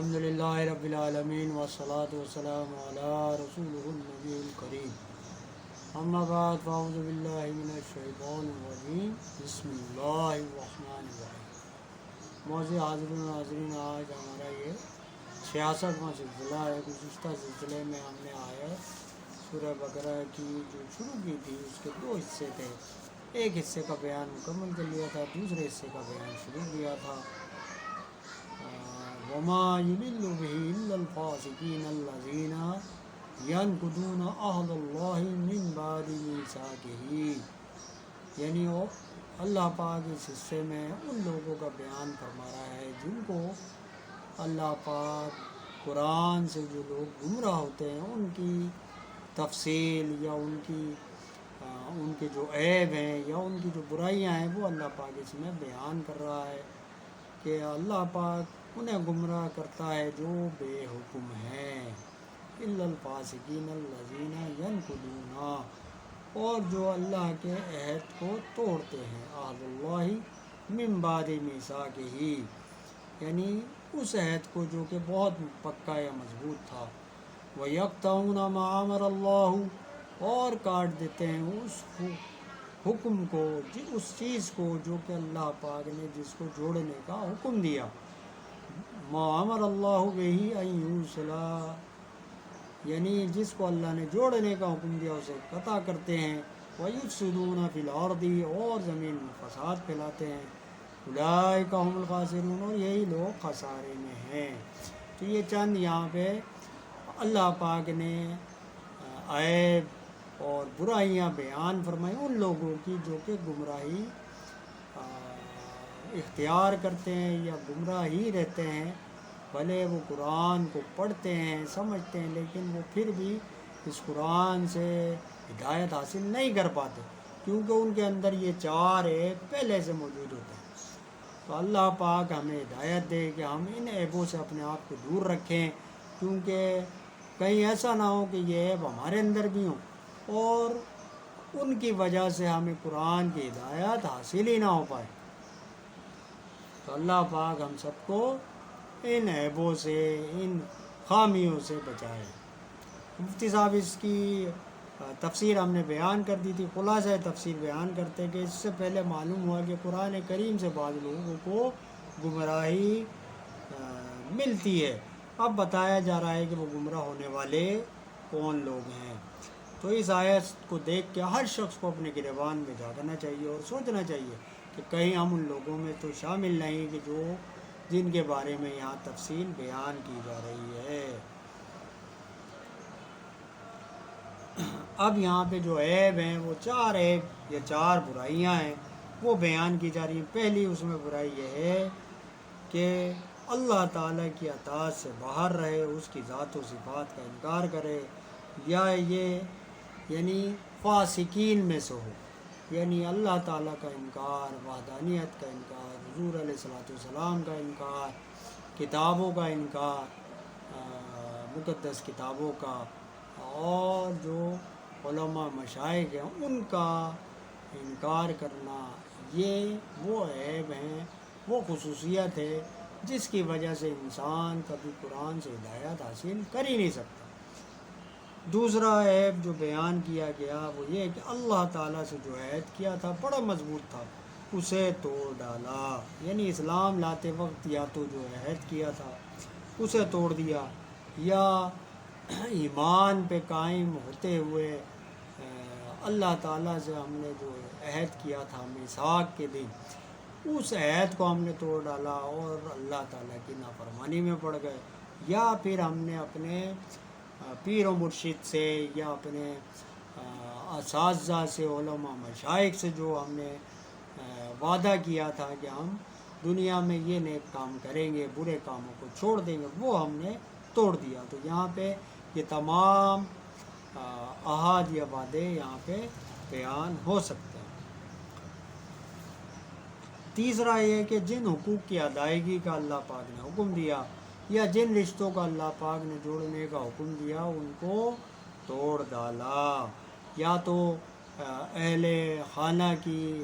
الحمد للہ رب العالمین والصلاة والسلام علی رسولہ النبی الکریم اما بعد فاعوذ باللہ من الشیطان الرجیم بسم اللہ الرحمن الرحیم۔ معزز حاضرین و ناظرین، آج ہمارا یہ 66واں سلسلہ ہے۔ گزشتہ سلسلے میں ہم نے آیت سورہ بقرہ کی جو شروع کی تھی اس کے 2 حصے تھے۔ ایک حصے کا بیان مکمل کر لیا تھا، دوسرے حصے کا بیان شروع کیا تھا۔ وما يضل به إلا الفاسقين الذين ينقضون عهد الله من بعد ميثاقه، یعنی وہ اللہ پاک اس حصے میں ان لوگوں کا بیان فرما رہا ہے جن کو اللہ پاک قرآن سے جو لوگ گمراہ ہوتے ہیں ان کی تفصیل یا ان کے جو عیب ہیں یا ان کی جو برائیاں ہیں وہ اللہ پاک اس میں بیان کر رہا ہے کہ اللہ پاک انہیں گمراہ کرتا ہے جو بے حکم ہیں، الا الفاسقین الذین ینقضون، اور جو اللہ کے عہد کو توڑتے ہیں، عہد اللہ من بعد میثاقہ، یعنی اس عہد کو جو کہ بہت پکا یا مضبوط تھا، وَيَقْطَعُونَ مَا أَمَرَ اللَّهُ، اور کاٹ دیتے ہیں اس حکم کو، اس چیز کو جو کہ اللہ پاک نے جس کو جوڑنے کا حکم دیا، ما امر اللہ بہ ان یوصلا، یعنی جس کو اللہ نے جوڑنے کا حکم دیا اسے قطع کرتے ہیں، وَيُفْسِدُونَ فِي الْأَرْضِ، اور زمین میں فساد پھیلاتے ہیں، اولئک هم الخاسرون، اور یہی لوگ خسارے میں ہیں۔ تو یہ چند یہاں پہ اللہ پاک نے عیب اور برائیاں بیان فرمائی ان لوگوں کی جو کہ گمراہی اختیار کرتے ہیں یا گمراہ ہی رہتے ہیں، بھلے وہ قرآن کو پڑھتے ہیں سمجھتے ہیں لیکن وہ پھر بھی اس قرآن سے ہدایت حاصل نہیں کر پاتے، کیونکہ ان کے اندر یہ 4 عیب پہلے سے موجود ہوتے ہیں۔ تو اللہ پاک ہمیں ہدایت دے کہ ہم ان عیبوں سے اپنے آپ کو دور رکھیں، کیونکہ کہیں ایسا نہ ہو کہ یہ عیب ہمارے اندر بھی ہوں اور ان کی وجہ سے ہمیں قرآن کی ہدایت حاصل ہی نہ ہو پائے۔ تو اللہ پاک ہم سب کو ان عیبوں سے، ان خامیوں سے بچائے۔ مفتی صاحب اس کی تفسیر ہم نے بیان کر دی تھی، خلاصہ تفسیر بیان کرتے کہ اس سے پہلے معلوم ہوا کہ قرآن کریم سے بعض لوگوں کو گمراہی ملتی ہے، اب بتایا جا رہا ہے کہ وہ گمراہ ہونے والے کون لوگ ہیں۔ تو اس آیت کو دیکھ کے ہر شخص کو اپنے گریبان میں جھانکنا چاہیے اور سوچنا چاہیے کہ کہیں ہم ان لوگوں میں تو شامل نہیں کہ جن کے بارے میں یہاں تفصیل بیان کی جا رہی ہے۔ اب یہاں پہ جو عیب ہیں وہ 4 عیب یا 4 برائیاں ہیں وہ بیان کی جا رہی ہیں۔ پہلی اس میں برائی یہ ہے کہ اللہ تعالیٰ کی اطاعت سے باہر رہے، اس کی ذات و صفات کا انکار کرے، یا یہ یعنی فاسقین میں سے ہو، یعنی اللہ تعالیٰ کا انکار، وحدانیت کا انکار، حضور علیہ السلام کا انکار، کتابوں کا انکار، مقدس کتابوں کا، اور جو علماء مشائخ ہیں ان کا انکار کرنا، یہ وہ عیب ہیں، وہ خصوصیت ہے جس کی وجہ سے انسان کبھی قرآن سے ہدایت حاصل کر ہی نہیں سکتا۔ دوسرا عیب جو بیان کیا گیا وہ یہ کہ اللہ تعالیٰ سے جو عہد کیا تھا بڑا مضبوط تھا، اسے توڑ ڈالا، یعنی اسلام لاتے وقت یا تو جو عہد کیا تھا اسے توڑ دیا، یا ایمان پہ قائم ہوتے ہوئے اللہ تعالیٰ سے ہم نے جو عہد کیا تھا میثاق کے دن، اس عہد کو ہم نے توڑ ڈالا اور اللہ تعالیٰ کی نافرمانی میں پڑ گئے، یا پھر ہم نے اپنے پیر و مرشد سے یا اپنے اساتذہ سے، علماء مشائخ سے جو ہم نے وعدہ کیا تھا کہ ہم دنیا میں یہ نیک کام کریں گے، برے کاموں کو چھوڑ دیں گے، وہ ہم نے توڑ دیا۔ تو یہاں پہ یہ تمام عہد یا وعدے یہاں پہ بیان ہو سکتے ہیں۔ تیسرا یہ کہ جن حقوق کی ادائیگی کا اللہ پاک نے حکم دیا یا جن رشتوں کا اللہ پاک نے جوڑنے کا حکم دیا ان کو توڑ ڈالا، یا تو اہل خانہ کی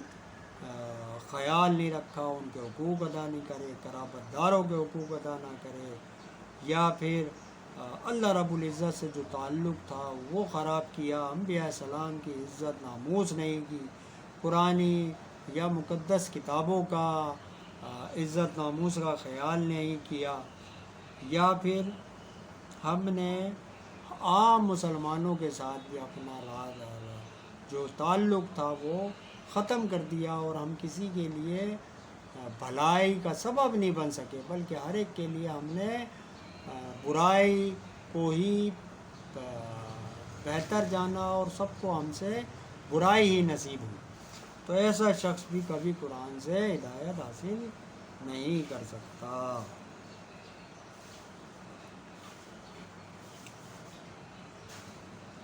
خیال نہیں رکھا، ان کے حقوق ادا نہیں کرے، قرابت داروں کے حقوق ادا نہ کرے، یا پھر اللہ رب العزت سے جو تعلق تھا وہ خراب کیا، انبیاء السلام کی عزت ناموس نہیں کی، قرآنی یا مقدس کتابوں کا عزت ناموس کا خیال نہیں کیا، یا پھر ہم نے عام مسلمانوں کے ساتھ بھی اپنا جو تعلق تھا وہ ختم کر دیا، اور ہم کسی کے لیے بھلائی کا سبب نہیں بن سکے، بلکہ ہر ایک کے لیے ہم نے برائی کو ہی بہتر جانا، اور سب کو ہم سے برائی ہی نصیب ہوئی۔ تو ایسا شخص بھی کبھی قرآن سے ہدایت حاصل نہیں کر سکتا۔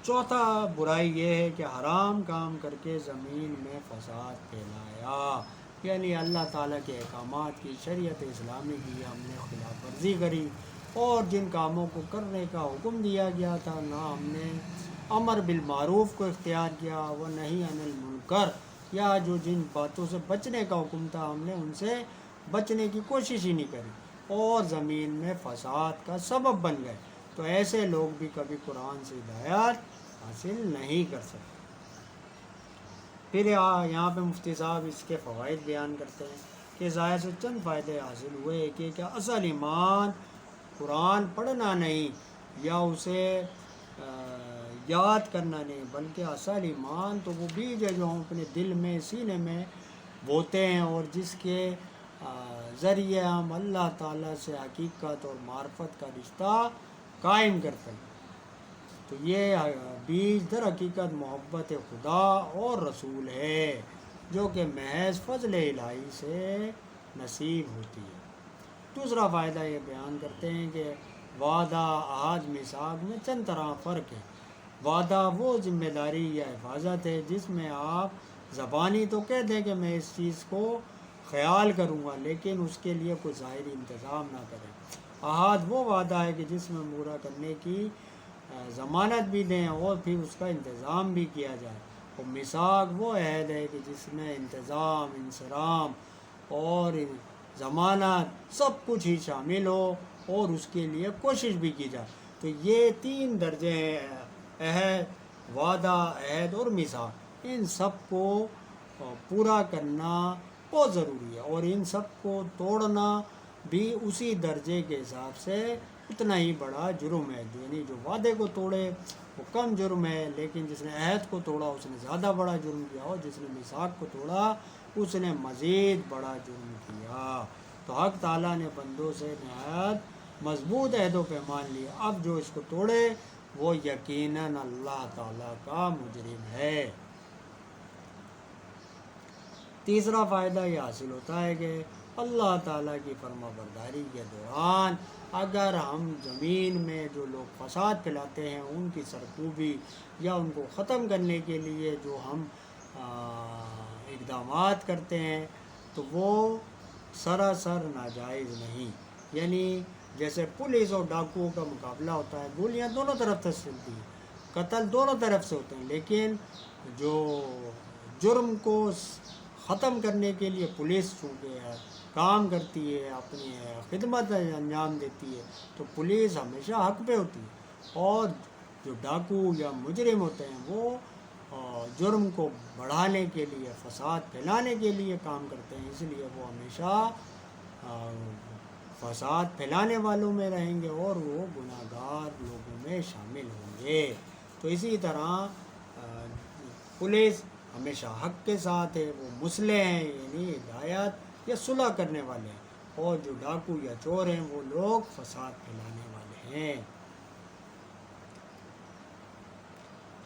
چوتھا برائی یہ ہے کہ حرام کام کر کے زمین میں فساد پھیلایا، یعنی اللہ تعالیٰ کے احکامات کی، شریعت اسلامی کی ہم نے خلاف ورزی کری، اور جن کاموں کو کرنے کا حکم دیا گیا تھا نہ ہم نے امر بالمعروف کو اختیار کیا، وہ نہیں عن المنکر، یا جو جن باتوں سے بچنے کا حکم تھا ہم نے ان سے بچنے کی کوشش ہی نہیں کری، اور زمین میں فساد کا سبب بن گئے۔ تو ایسے لوگ بھی کبھی قرآن سے ہدایت حاصل نہیں کر سکتے۔ پھر یہاں پہ مفتی صاحب اس کے فوائد بیان کرتے ہیں کہ ظاہر سے چند فائدے حاصل ہوئے کہ کیا اصل ایمان قرآن پڑھنا نہیں یا اسے یاد کرنا نہیں، بلکہ اصل ایمان تو وہ بیج ہے جو ہم اپنے دل میں، سینے میں بوتے ہیں، اور جس کے ذریعے ہم اللہ تعالیٰ سے حقیقت اور معرفت کا رشتہ قائم کرتے ہیں۔ تو یہ بیج در حقیقت محبت خدا اور رسول ہے، جو کہ محض فضل الہی سے نصیب ہوتی ہے۔ دوسرا فائدہ یہ بیان کرتے ہیں کہ وعدہ، عہد، میثاق میں چند طرح فرق ہے۔ وعدہ وہ ذمہ داری یا حفاظت ہے جس میں آپ زبانی تو کہہ دیں کہ میں اس چیز کو خیال کروں گا، لیکن اس کے لیے کوئی ظاہری انتظام نہ کریں۔ عہد وہ وعدہ ہے کہ جس میں پورا کرنے کی ضمانت بھی دیں اور پھر اس کا انتظام بھی کیا جائے، اور میثاق وہ عہد ہے کہ جس میں انتظام، انصرام اور ضمانت سب کچھ ہی شامل ہو، اور اس کے لیے کوشش بھی کی جائے۔ تو یہ تین درجے ہیں، عہد، وعدہ، عہد اور میثاق۔ ان سب کو پورا کرنا بہت ضروری ہے، اور ان سب کو توڑنا بھی اسی درجے کے حساب سے اتنا ہی بڑا جرم ہے، یعنی جو وعدے کو توڑے وہ کم جرم ہے، لیکن جس نے عہد کو توڑا اس نے زیادہ بڑا جرم کیا، اور جس نے میثاق کو توڑا اس نے مزید بڑا جرم کیا۔ تو حق تعالیٰ نے بندوں سے نہایت مضبوط عہد و پیمان لیے، اب جو اس کو توڑے وہ یقیناً اللہ تعالیٰ کا مجرم ہے۔ تیسرا فائدہ یہ حاصل ہوتا ہے کہ اللہ تعالیٰ کی فرما برداری کے دوران اگر ہم زمین میں جو لوگ فساد پھیلاتے ہیں ان کی سرکوبی یا ان کو ختم کرنے کے لیے جو ہم اقدامات کرتے ہیں تو وہ سراسر ناجائز نہیں، یعنی جیسے پولیس اور ڈاکوؤں کا مقابلہ ہوتا ہے، گولیاں دونوں طرف سے چلتی ہیں، قتل دونوں طرف سے ہوتے ہیں، لیکن جو جرم کو ختم کرنے کے لیے پولیس چونکہ کام کرتی ہے، اپنی خدمت انجام دیتی ہے، تو پولیس ہمیشہ حق پہ ہوتی ہے، اور جو ڈاکو یا مجرم ہوتے ہیں وہ جرم کو بڑھانے کے لیے، فساد پھیلانے کے لیے کام کرتے ہیں، اس لیے وہ ہمیشہ فساد پھیلانے والوں میں رہیں گے اور وہ گناہ گار لوگوں میں شامل ہوں گے۔ تو اسی طرح پولیس ہمیشہ حق کے ساتھ ہے، وہ مصلح ہیں، یعنی ہدایت یا صلح کرنے والے ہیں، اور جو ڈاکو یا چور ہیں وہ لوگ فساد پھیلانے والے ہیں۔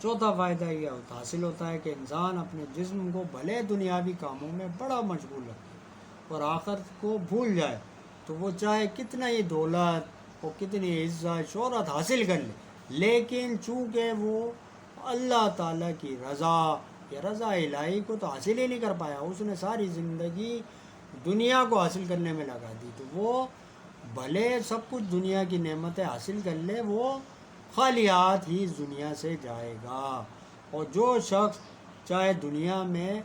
چوتھا فائدہ یہ حاصل ہوتا ہے کہ انسان اپنے جسم کو بھلے دنیاوی کاموں میں بڑا مشغول رکھے اور آخرت کو بھول جائے، تو وہ چاہے کتنا ہی دولت اور کتنی عزت شہرت حاصل کر لے، لیکن چونکہ وہ اللہ تعالیٰ کی رضا یا رضا الہی کو تو حاصل ہی نہیں کر پایا، اس نے ساری زندگی دنیا کو حاصل کرنے میں لگا دی، تو وہ بھلے سب کچھ دنیا کی نعمتیں حاصل کر لے، وہ خالی ہاتھ ہی دنیا سے جائے گا۔ اور جو شخص چاہے دنیا میں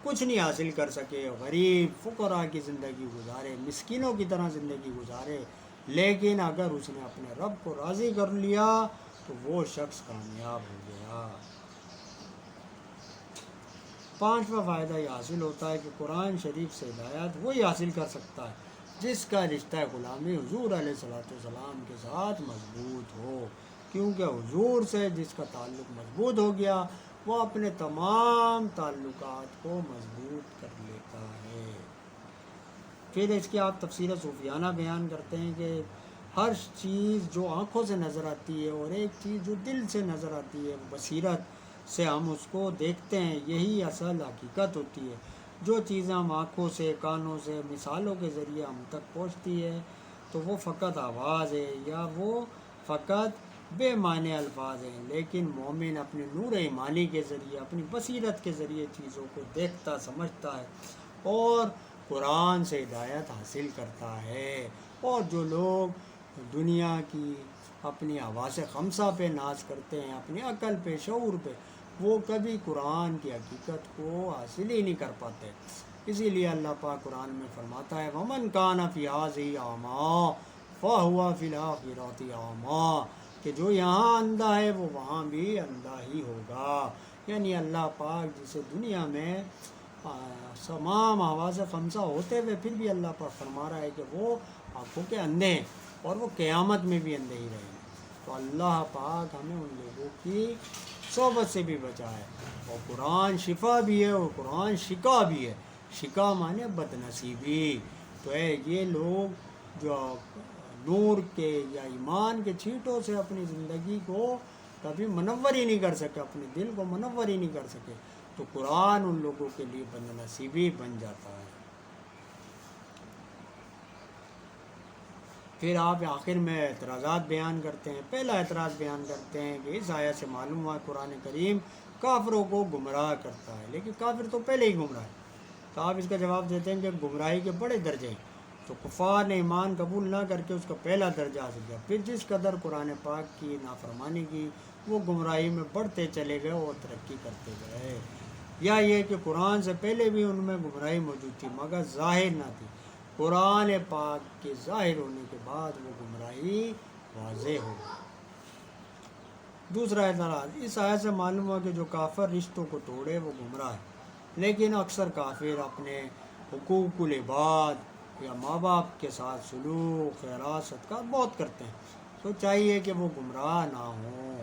کچھ نہیں حاصل کر سکے، غریب فقراء کی زندگی گزارے، مسکینوں کی طرح زندگی گزارے، لیکن اگر اس نے اپنے رب کو راضی کر لیا تو وہ شخص کامیاب ہو گیا۔ پانچواں فائدہ یہ حاصل ہوتا ہے کہ قرآن شریف سے ہدایت وہی حاصل کر سکتا ہے جس کا رشتہ غلامی حضور علیہ الصلوۃ والسلام کے ساتھ مضبوط ہو، کیونکہ حضور سے جس کا تعلق مضبوط ہو گیا وہ اپنے تمام تعلقات کو مضبوط کر لیتا ہے۔ پھر اس کی آپ تفسیر صوفیانہ بیان کرتے ہیں کہ ہر چیز جو آنکھوں سے نظر آتی ہے اور ایک چیز جو دل سے نظر آتی ہے، بصیرت سے ہم اس کو دیکھتے ہیں، یہی اصل حقیقت ہوتی ہے۔ جو چیزیں ہم آنکھوں سے، کانوں سے، مثالوں کے ذریعے ہم تک پہنچتی ہے تو وہ فقط آواز ہے یا وہ فقط بے معنی الفاظ ہیں، لیکن مومن اپنے نور ایمانی کے ذریعے، اپنی بصیرت کے ذریعے چیزوں کو دیکھتا سمجھتا ہے اور قرآن سے ہدایت حاصل کرتا ہے۔ اور جو لوگ دنیا کی اپنی حواس خمسہ پہ ناز کرتے ہیں، اپنی عقل پہ، شعور پہ، وہ کبھی قرآن کی حقیقت کو حاصل ہی نہیں کر پاتے۔ اسی لیے اللہ پاک قرآن میں فرماتا ہے وَمَنْ كَانَ فِي هَٰذِهِ أَعْمَىٰ فَهُوَ فِي الْآخِرَةِ أَعْمَىٰ، کہ جو یہاں اندھا ہے وہ وہاں بھی اندھا ہی ہوگا۔ یعنی اللہ پاک جسے دنیا میں تمام حواس خمسہ ہوتے ہوئے پھر بھی اللہ پاک فرما رہا ہے کہ وہ آنکھوں کے اندھے ہیں اور وہ قیامت میں بھی اندھے ہی رہیں گے۔ تو اللہ پاک ہمیں ان لوگوں کی صحبت سے بھی بچائے۔ اور قرآن شفا بھی ہے اور قرآن شکا بھی ہے۔ شکا مانے بد نصیبی۔ تو یہ لوگ جو نور کے یا ایمان کے چھینٹوں سے اپنی زندگی کو کبھی منور ہی نہیں کر سکے، اپنے دل کو منور ہی نہیں کر سکے، تو قرآن ان لوگوں کے لیے بد نصیبی بن جاتا ہے۔ پھر آپ آخر میں اعتراضات بیان کرتے ہیں۔ پہلا اعتراض بیان کرتے ہیں کہ اس آیت سے معلوم ہوا قرآن کریم کافروں کو گمراہ کرتا ہے، لیکن کافر تو پہلے ہی گمراہ ہے۔ تو آپ اس کا جواب دیتے ہیں کہ گمراہی کے بڑے درجے ہیں، تو کفار نے ایمان قبول نہ کر کے اس کا پہلا درجہ حاصل کیا، پھر جس قدر قرآن پاک کی نافرمانی کی وہ گمراہی میں بڑھتے چلے گئے اور ترقی کرتے گئے۔ یا یہ کہ قرآن سے پہلے بھی ان میں گمراہی موجود تھی مگر ظاہر نہ تھی، قرآن پاک کے ظاہر ہونے کے بعد وہ گمراہی واضح ہو گئی۔ دوسرا اعتراض، اس آیت سے معلوم ہوا کہ جو کافر رشتوں کو توڑے وہ گمراہ ہے، لیکن اکثر کافر اپنے حقوق العباد یا ماں باپ کے ساتھ سلوک، خیرات، صدقات بہت کرتے ہیں، تو چاہیے کہ وہ گمراہ نہ ہوں۔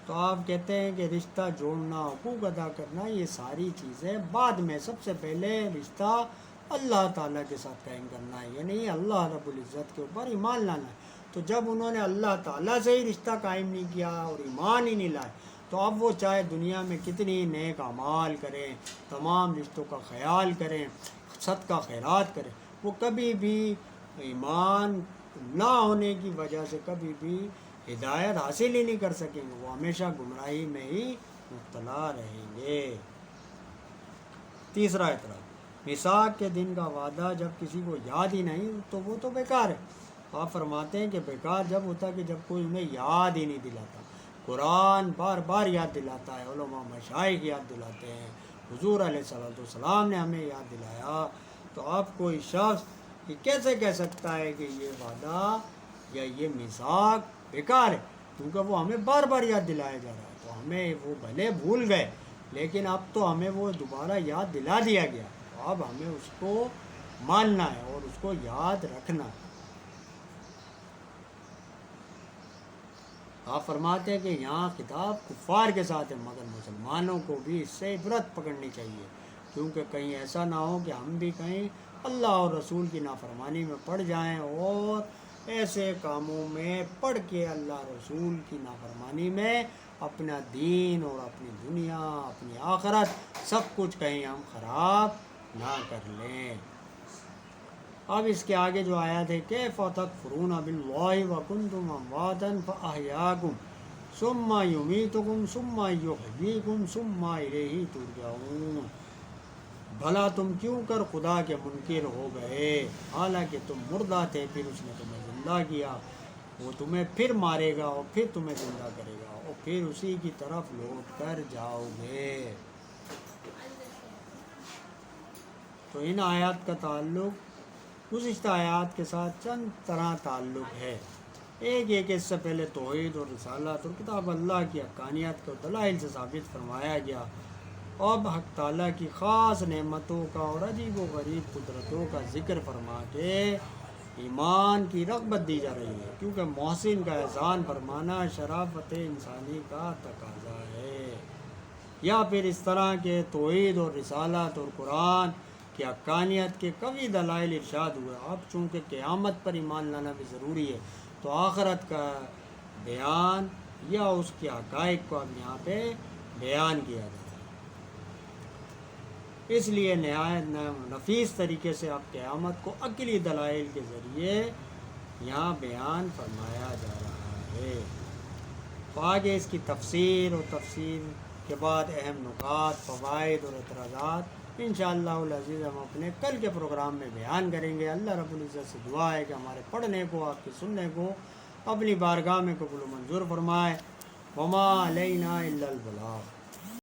تو آپ کہتے ہیں کہ رشتہ جوڑنا، حقوق ادا کرنا، یہ ساری چیزیں بعد میں، سب سے پہلے رشتہ اللہ تعالیٰ کے ساتھ قائم کرنا ہے، یعنی اللہ رب العزت کے اوپر ایمان لانا ہے۔ تو جب انہوں نے اللہ تعالیٰ سے ہی رشتہ قائم نہیں کیا اور ایمان ہی نہیں لائے، تو اب وہ چاہے دنیا میں کتنی نیک اعمال کریں، تمام رشتوں کا خیال کریں، صدقہ خیرات کریں، وہ کبھی بھی ایمان نہ ہونے کی وجہ سے کبھی بھی ہدایت حاصل ہی نہیں کر سکیں گے، وہ ہمیشہ گمراہی میں ہی مبتلا رہیں گے۔ تیسرا اعتراض، میثاق کے دن کا وعدہ جب کسی کو یاد ہی نہیں تو وہ تو بیکار ہے۔ آپ فرماتے ہیں کہ بیکار جب ہوتا ہے کہ جب کوئی انہیں یاد ہی نہیں دلاتا۔ قرآن بار بار یاد دلاتا ہے، علماء مشائخ یاد دلاتے ہیں، حضور علیہ الصلوۃ والسلام نے ہمیں یاد دلایا، تو آپ کوئی شخص یہ کیسے کہہ سکتا ہے کہ یہ وعدہ یا یہ میثاق بیکار ہے، کیونکہ وہ ہمیں بار بار یاد دلایا جا رہا ہے، تو ہمیں وہ بھلے بھول گئے لیکن اب تو ہمیں وہ دوبارہ یاد دلا دیا گیا، تو اب ہمیں اس کو ماننا ہے اور اس کو یاد رکھنا ہے۔ آپ فرماتے ہیں کہ یہاں خطاب کفار کے ساتھ ہے، مگر مسلمانوں کو بھی اس سے عبرت پکڑنی چاہیے، کیونکہ کہیں ایسا نہ ہو کہ ہم بھی کہیں اللہ اور رسول کی نافرمانی میں پڑ جائیں اور ایسے کاموں میں پڑ کے اللہ رسول کی نافرمانی میں اپنا دین اور اپنی دنیا، اپنی آخرت، سب کچھ کہیں ہم خراب نہ کر لیں۔ اب اس کے آگے جو آیت ہے کیف تکفرون باللہ وکنتم امواتا فاحیاکم ثم یمیتکم ثم یحییکم ثم الیہ ترجعون، بھلا تم کیوں کر خدا کے منکر ہو گئے، حالانکہ تم مردہ تھے، پھر اس نے تمہیں زندہ کیا، وہ تمہیں پھر مارے گا اور پھر تمہیں زندہ کرے گا اور پھر اسی کی طرف لوٹ کر جاؤ گے۔ تو ان آیات کا تعلق گزشتہ آیات کے ساتھ چند طرح تعلق ہے۔ ایک اس سے پہلے توحید اور رسالت اور کتاب اللہ کی حقانیت کو دلائل سے ثابت فرمایا گیا۔ اب حق تعالیٰ کی خاص نعمتوں کا اور عجیب و غریب قدرتوں کا ذکر فرما کے ایمان کی رغبت دی جا رہی ہے، کیونکہ محسن کا احسان فرمانا شرافت انسانی کا تقاضا ہے۔ یا پھر اس طرح کے توحید اور رسالت اور قرآن کی حقانیت کے قوی دلائل ارشاد ہوئے۔ اب چونکہ قیامت پر ایمان لانا بھی ضروری ہے، تو آخرت کا بیان یا اس کے حقائق کو اب یہاں پہ بیان کیا جاتا ہے۔ اس لیے نہایت نفیس طریقے سے اب قیامت کو عقلی دلائل کے ذریعے یہاں بیان فرمایا جا رہا ہے۔ تو آگے اس کی تفسیر اور تفسیر کے بعد اہم نکات، فوائد اور اعتراضات انشاءاللہ العزیز ہم اپنے کل کے پروگرام میں بیان کریں گے۔ اللہ رب العزت سے دعا ہے کہ ہمارے پڑھنے کو، آپ کے سننے کو اپنی بارگاہ میں قبول و منظور فرمائے۔ وما علینا الا البلاغ۔